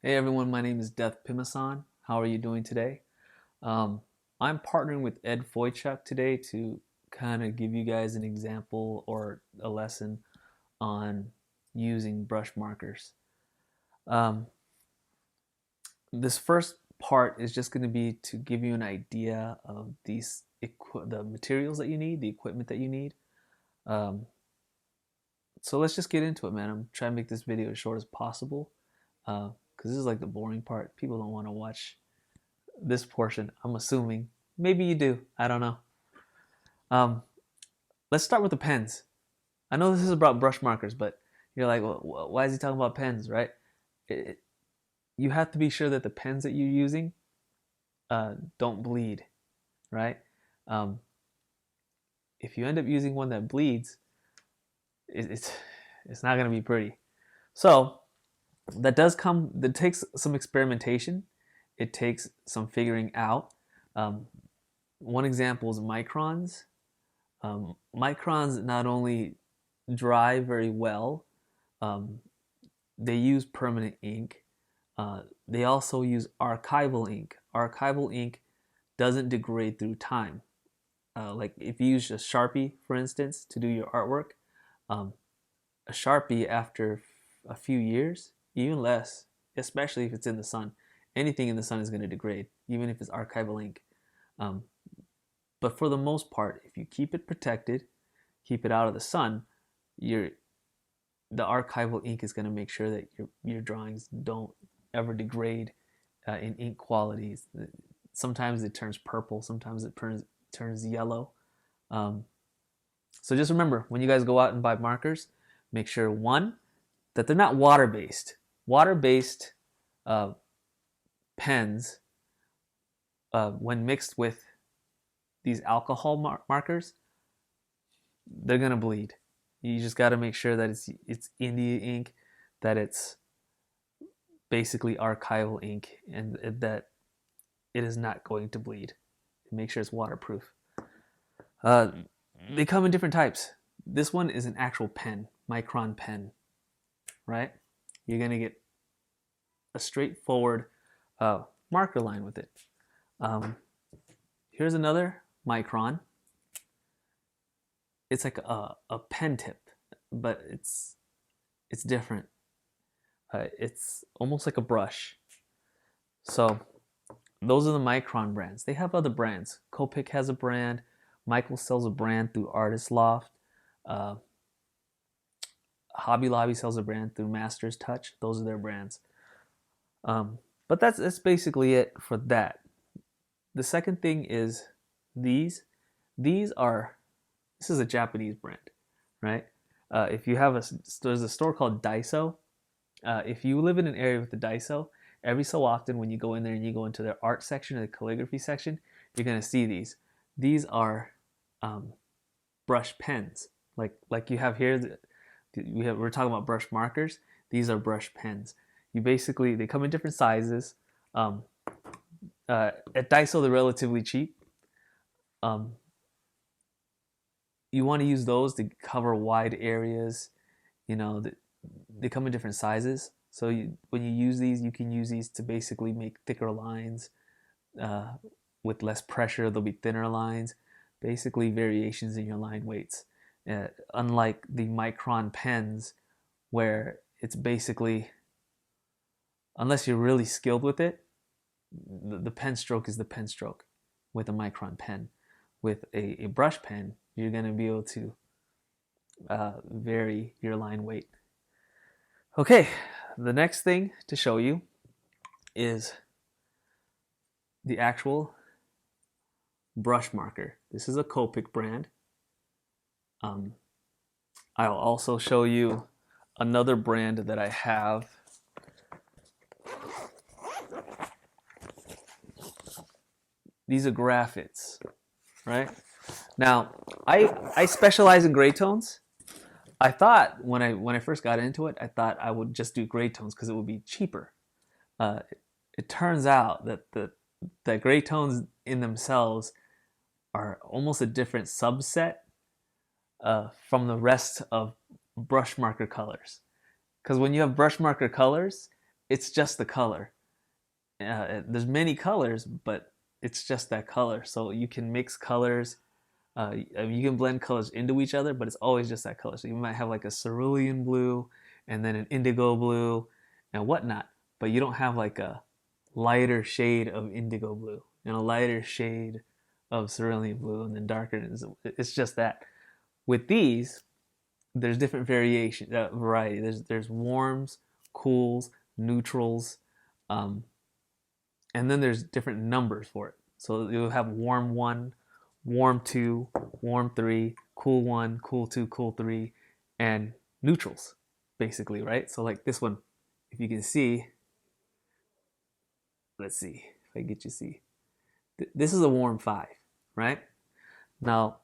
Hey everyone, my name is Deth. How are you doing today? Um, I'm partnering with Ed Foychuk today to kind of give you guys an example or a lesson on using brush markers. Um, this first part is just going to be to give you an idea of the materials that you need, the equipment that you need. Um, so let's just get into it, man. I'm trying to make this video as short as possible because this is like the boring part. People don't want to watch this portion, I'm assuming. Maybe you do. I don't know. Um, let's start with the pens. I know this is about brush markers, but you're like, well, why is he talking about pens, right? It, you have to be sure that the pens that you're using don't bleed, right? Um, if you end up using one that bleeds, it's it's not going to be pretty. So that takes some experimentation. It takes some figuring out. Um, One example is microns. Microns not only dry very well, um, they use permanent ink. They also use archival ink. Archival ink doesn't degrade through time. Like if you use a Sharpie, for instance, to do your artwork, um, a Sharpie after a few years, even less, especially if it's in the sun, anything in the sun is going to degrade, even if it's archival ink. Um, But for the most part, if you keep it protected, keep it out of the sun, the archival ink is going to make sure that your drawings don't ever degrade in ink qualities. Sometimes it turns purple, sometimes it turns yellow. Um, so just remember, when you guys go out and buy markers, make sure, one, that they're not water-based. Water-based uh, pens, when mixed with these alcohol markers, they're gonna bleed. You just got to make sure that it's India ink, that it's basically archival ink, and that it is not going to bleed. Make sure it's waterproof. Uh, they come in different types. This one is an actual pen, micron pen, right? You're gonna get a straightforward marker line with it. Here's another micron. It's like a pen tip, but it's different. It's almost like a brush. So those are the Micron brands. They have other brands. Copic has a brand. Michael sells a brand through Artist Loft. Uh, Hobby Lobby sells a brand through Masters Touch. Those are their brands. But that's basically it for that. The second thing is these. These are, this is a Japanese brand, right? If you have there's a store called Daiso. If you live in an area with the Daiso, every so often when you go in there and you go into their art section or the calligraphy section, you're going to see these. These are brush pens. Like you have here, we're talking about brush markers. These are brush pens. They come in different sizes. At Daiso, they're relatively cheap. You want to use those to cover wide areas. You know, they come in different sizes. So when you use these, you can use these to basically make thicker lines with less pressure. There'll be thinner lines, basically variations in your line weights. Unlike the micron pens, where it's basically, unless you're really skilled with it, the pen stroke is the pen stroke with a micron pen. With a brush pen, you're going to be able to vary your line weight. Okay, the next thing to show you is the actual brush marker. This is a Copic brand. I'll also show you another brand that I have. These are Graphits, right? Now, I specialize in gray tones. I thought when I first got into it, I thought I would just do gray tones because it would be cheaper. It turns out that gray tones in themselves are almost a different subset from the rest of brush marker colors. Because when you have brush marker colors, it's just the color. There's many colors, but it's just that color. So you can mix colors. You can blend colors into each other, but it's always just that color. So you might have like a cerulean blue and then an indigo blue and whatnot, but you don't have like a lighter shade of indigo blue and a lighter shade of cerulean blue and then darker. It's just that. With these, there's different variety. There's warms, cools, neutrals, um, and then there's different numbers for it. So you'll have warm one, warm two, warm three, cool one, cool two, cool three, and neutrals, basically, right? So like this one, if you can see, let's see if I get you to see. This is a warm five, right? Now,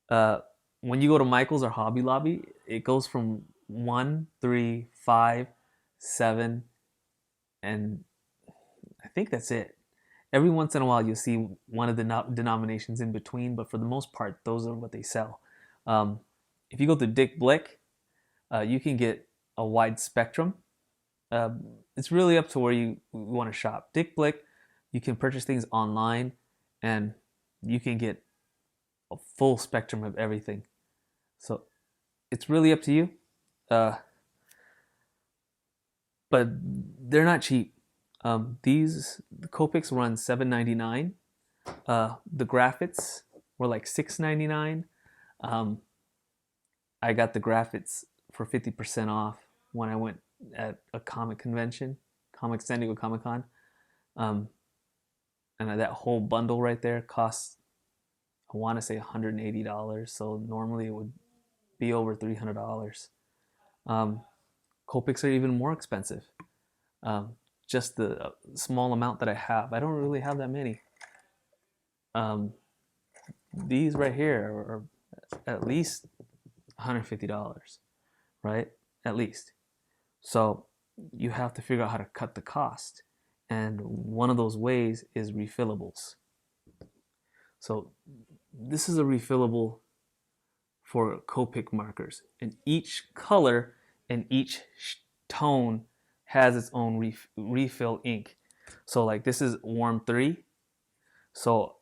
uh, when you go to Michael's or Hobby Lobby, it goes from 1, 3, 5, 7, and I think that's it. Every once in a while, you'll see one of the denominations in between, but for the most part, those are what they sell. If you go to Dick Blick, you can get a wide spectrum. It's really up to where you want to shop. Dick Blick, you can purchase things online, and you can get a full spectrum of everything. So it's really up to you. But they're not cheap. These Copics run $7.99. The Graphits were like $6.99. I got the Graphits for 50% off when I went at a comic convention, San Diego Comic Con. And that whole bundle right there costs, I want to say $180. So normally it would be over $300. Copics are even more expensive. Just the small amount that I have. I don't really have that many. These right here are at least $150, right? At least. So you have to figure out how to cut the cost. And one of those ways is refillables. So this is a refillable for Copic markers. And each color and each tone has its own refill ink. So like this is warm 3. So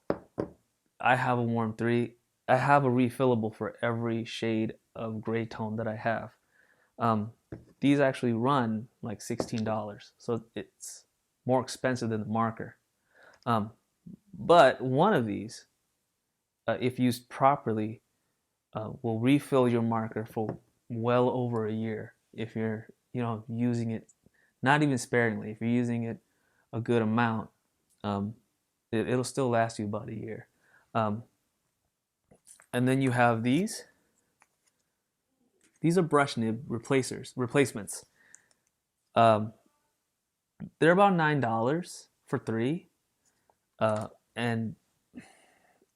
I have a warm 3. I have a refillable for every shade of gray tone that I have. These actually run like $16. So it's more expensive than the marker. But one of these, if used properly, will refill your marker for well over a year if you're using it not even sparingly. If you're using it a good amount, it'll still last you about a year. And then you have these. These are brush nib replacements. They're about $9 for 3. And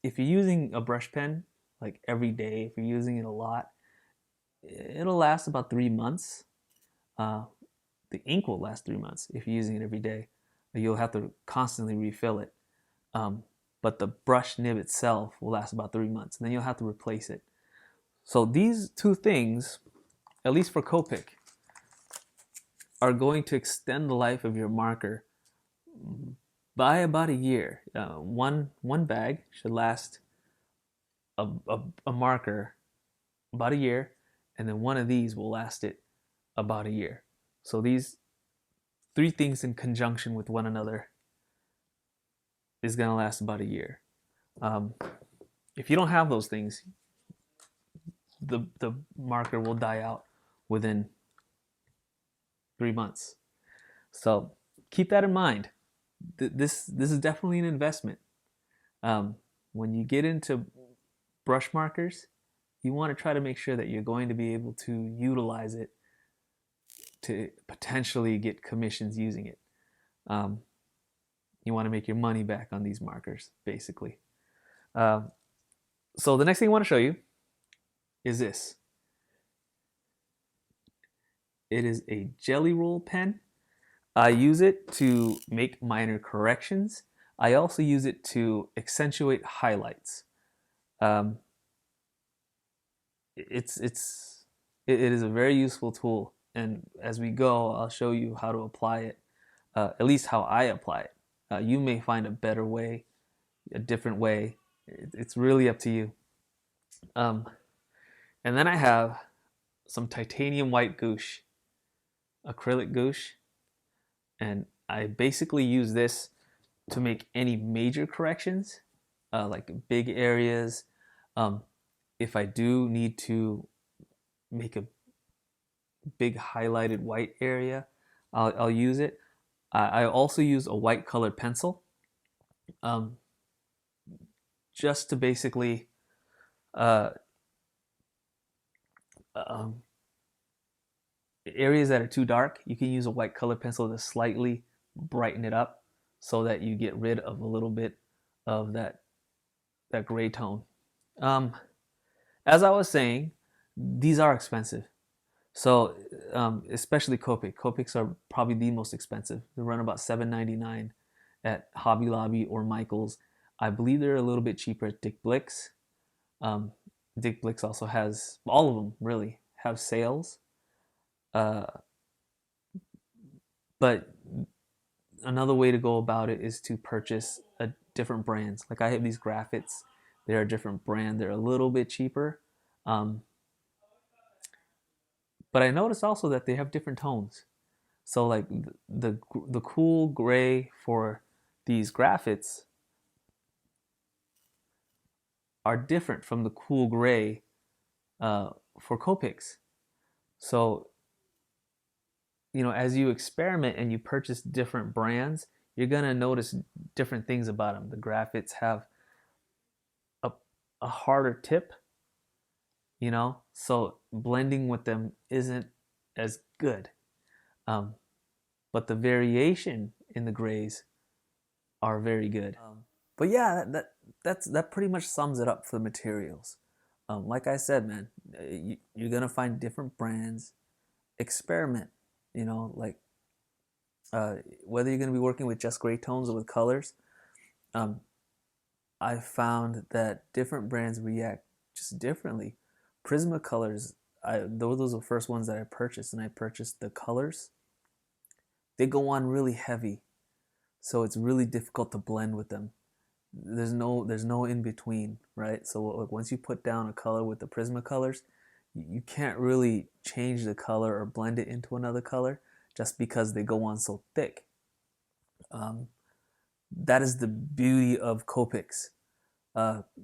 if you're using a brush pen like every day, if you're using it a lot, it'll last about 3 months. The ink will last 3 months if you're using it every day. You'll have to constantly refill it. But the brush nib itself will last about 3 months, and then you'll have to replace it. So these two things, at least for Copic, are going to extend the life of your marker by about a year. One bag should last a marker about a year, and then one of these will last it about a year. So these 3 things in conjunction with one another is going to last about a year. If you don't have those things, the marker will die out within 3 months. So keep that in mind. This is definitely an investment. When you get into brush markers, you want to try to make sure that you're going to be able to utilize it to potentially get commissions using it. You want to make your money back on these markers, basically. So the next thing I want to show you is this. It is a jelly roll pen. I use it to make minor corrections. I also use it to accentuate highlights. It is a very useful tool, and as we go, I'll show you how to apply it, at least how I apply it. You may find a better way, a different way. It's really up to you. Um, and then I have some titanium white gouache, acrylic gouache, and I basically use this to make any major corrections, like big areas. Um, if I do need to make a big highlighted white area, I'll use it. I also use a white colored pencil, um, just to basically uh, um, areas that are too dark. You can use a white colored pencil to slightly brighten it up, so that you get rid of a little bit of that gray tone. Um, as I was saying, these are expensive. So especially Copic. Copics are probably the most expensive. They run about $7.99 at Hobby Lobby or Michael's. I believe they're a little bit cheaper at Dick Blick's. Um, Dick Blick's also has, all of them really have sales. Uh, but another way to go about it is to purchase a different brands. Like I have these graphics. They're a different brand. They're a little bit cheaper. Um, but I noticed also that they have different tones. So like the cool gray for these graphics are different from the cool gray for Copics. So as you experiment and you purchase different brands, you're gonna notice different things about them. The graphics have a, a harder tip, so blending with them isn't as good. Um, but the variation in the grays are very good. But yeah, that pretty much sums it up for the materials. Like I said, man, you're gonna find different brands. Experiment, like whether you're gonna be working with just gray tones or with colors. Um, I found that different brands react just differently. Prismacolors, those were the first ones that I purchased, and I purchased the colors. They go on really heavy, so it's really difficult to blend with them. There's no in between, right? So like once you put down a color with the Prismacolors, you can't really change the color or blend it into another color just because they go on so thick. Um, that is the beauty of Copics.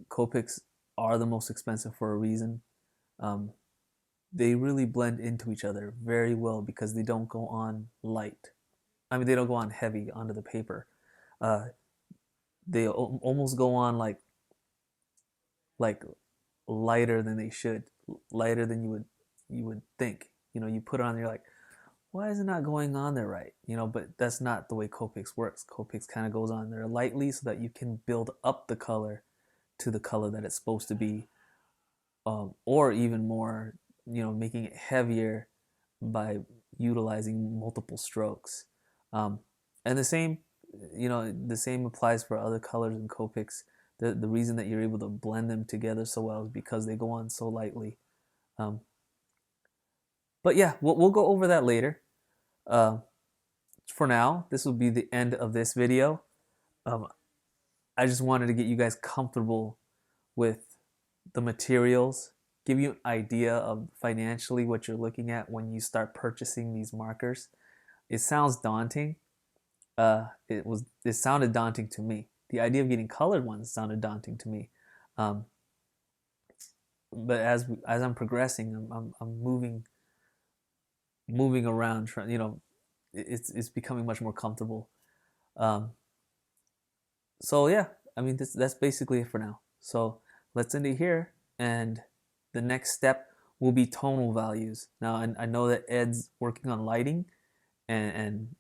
Copics are the most expensive for a reason. Um, they really blend into each other very well because they don't go on light. I mean, they don't go on heavy onto the paper. Uh, they almost go on like lighter than they should, lighter than you would think. You put it on, you're like, why is it not going on there right? But that's not the way Copics works. Copics kind of goes on there lightly so that you can build up the color to the color that it's supposed to be, or even more, making it heavier by utilizing multiple strokes. And the same applies for other colors in Copics. The reason that you're able to blend them together so well is because they go on so lightly. Um, but yeah, we'll go over that later. Uh, for now, this will be the end of this video. Um, I just wanted to get you guys comfortable with the materials, give you an idea of financially what you're looking at when you start purchasing these markers. It sounds daunting. It sounded daunting to me. The idea of getting colored ones sounded daunting to me. Um, but as I'm progressing, I'm moving around. It's becoming much more comfortable. Um, so yeah, I mean that's basically it for now. So let's end it here, and the next step will be tonal values. Now I know that Ed's working on lighting and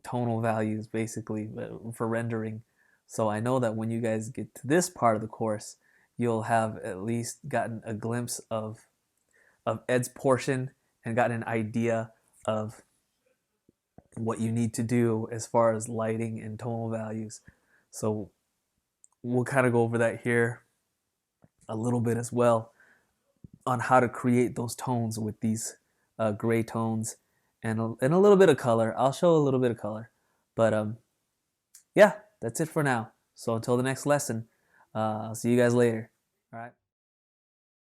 tonal values basically for rendering. So I know that when you guys get to this part of the course, you'll have at least gotten a glimpse of Ed's portion and gotten an idea of what you need to do as far as lighting and tonal values. So we'll kind of go over that here a little bit as well on how to create those tones with these gray tones, and a little bit of color. I'll show a little bit of color. But yeah, that's it for now. So until the next lesson, I'll see you guys later. All right.